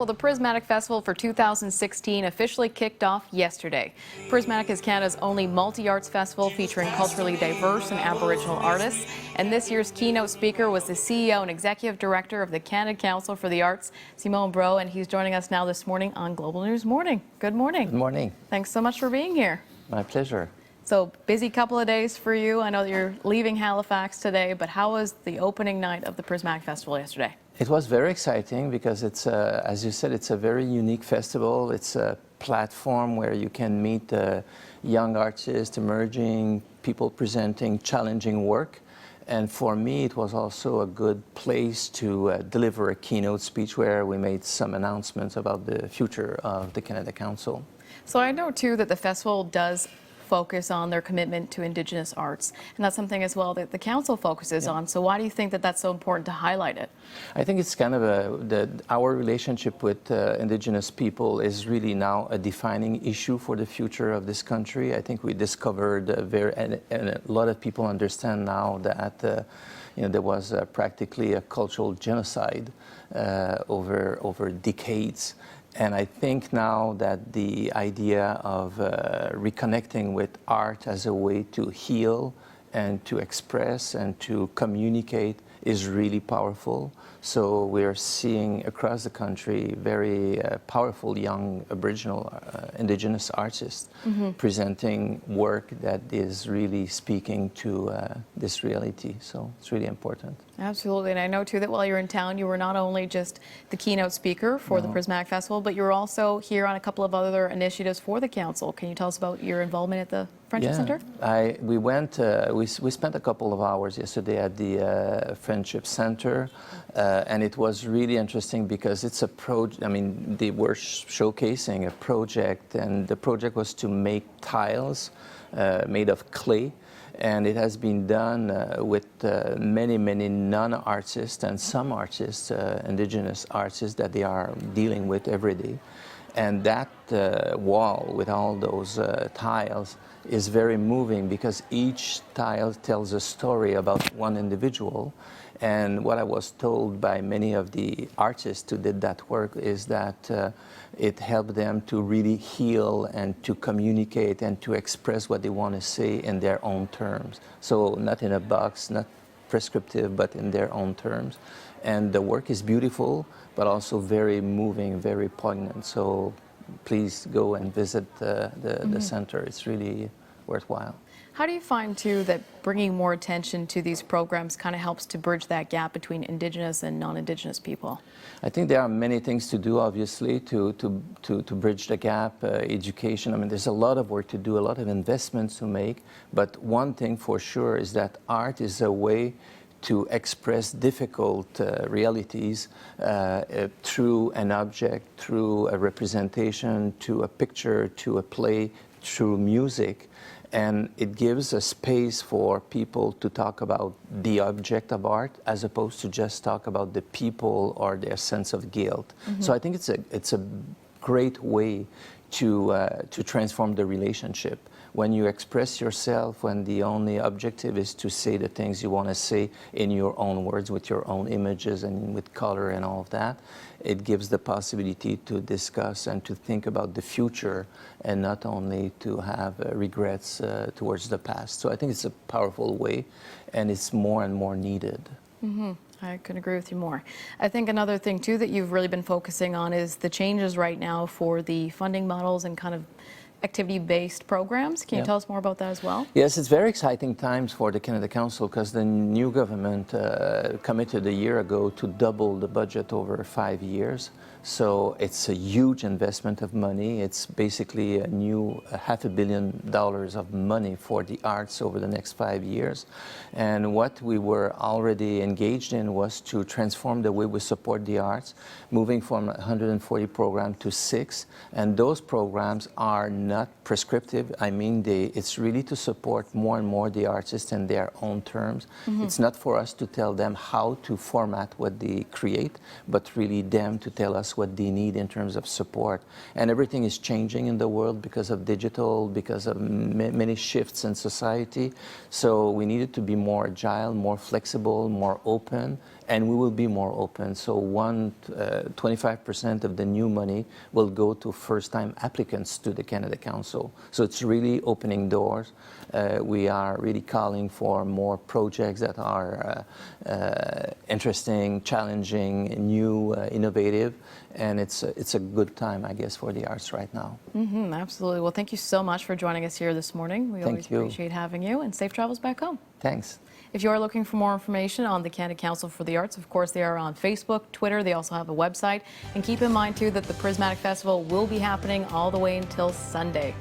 Well, the Prismatic Festival for 2016 officially kicked off yesterday. Prismatic is Canada's only multi-arts festival featuring culturally diverse and Aboriginal artists. And this year's keynote speaker was the CEO and Executive Director of the Canada Council for the Arts, Simone Brault, and he's joining us now this morning on Global News Morning. Good morning. Good morning. Thanks so much for being here. My pleasure. So, busy couple of days for you. I know that you're leaving Halifax today, but how was the opening night of the Prismatic Festival yesterday? It was very exciting because it's, as you said, it's a very unique festival. It's a platform where you can meet young artists, emerging people presenting challenging work. And for me, it was also a good place to deliver a keynote speech where we made some announcements about the future of the Canada Council. So I know, too, that the festival does focus on their commitment to Indigenous arts, and that's something as well that the Council focuses on. So why do you think that that's so important to highlight it? I think it's kind of our relationship with Indigenous people is really now a defining issue for the future of this country. I think we discovered and a lot of people understand now that there was practically a cultural genocide over decades. And I think now that the idea of reconnecting with art as a way to heal and to express and to communicate is really powerful. So we're seeing across the country very powerful young Aboriginal Indigenous artists presenting work that is really speaking to this reality. So it's really important. Absolutely, and I know too that while you were in town, you were not only just the keynote speaker for the Prismatic Festival, but you were also here on a couple of other initiatives for the Council. Can you tell us about your involvement at the Friendship Center? We spent a couple of hours yesterday at the Friendship Center, and it was really interesting because it's a project. I mean, they were showcasing a project, and the project was to make tiles made of clay. And it has been done with many non-artists and some artists, Indigenous artists, that they are dealing with every day. And that wall with all those tiles is very moving because each tile tells a story about one individual. And what I was told by many of the artists who did that work is that it helped them to really heal and to communicate and to express what they want to say in their own terms. So not in a box, not prescriptive, but in their own terms. And the work is beautiful, but also very moving, very poignant. So please go and visit the center. It's really worthwhile. How do you find, too, that bringing more attention to these programs kind of helps to bridge that gap between Indigenous and non-Indigenous people? I think there are many things to do, obviously, to bridge the gap. Education, I mean, there's a lot of work to do, a lot of investments to make. But one thing for sure is that art is a way to express difficult realities through an object, through a representation, to a picture, to a play, through music. And it gives a space for people to talk about the object of art as opposed to just talk about the people or their sense of guilt. So I think it's a great way to transform the relationship. When you express yourself, when the only objective is to say the things you want to say in your own words, with your own images and with color and all of that, it gives the possibility to discuss and to think about the future and not only to have regrets towards the past. So I think it's a powerful way, and it's more and more needed. I couldn't agree with you more. I think another thing, too, that you've really been focusing on is the changes right now for the funding models and kind of activity-based programs. Can you tell us more about that as well? Yes, it's very exciting times for the Canada Council because the new government committed a year ago to double the budget over 5 years. So it's a huge investment of money. It's basically a new $500 million of money for the arts over the next 5 years. And what we were already engaged in was to transform the way we support the arts, moving from 140 programs to 6. And those programs are not prescriptive. I mean, it's really to support more and more the artists in their own terms. It's not for us to tell them how to format what they create, but really them to tell us what they need in terms of support. And everything is changing in the world because of digital, because of many shifts in society. So we needed to be more agile, more flexible, more open, and we will be more open. So 25% of the new money will go to first-time applicants to the Canada Council. So it's really opening doors. We are really calling for more projects that are interesting, challenging, new, innovative, and it's a good time, I guess, for the arts right now. Absolutely. Well, thank you so much for joining us here this morning. We always appreciate having you, and safe travels back home. Thanks. If you are looking for more information on the Canada Council for the Arts, of course, they are on Facebook, Twitter. They also have a website. And keep in mind, too, that the Prismatic Festival will be happening all the way until Sunday.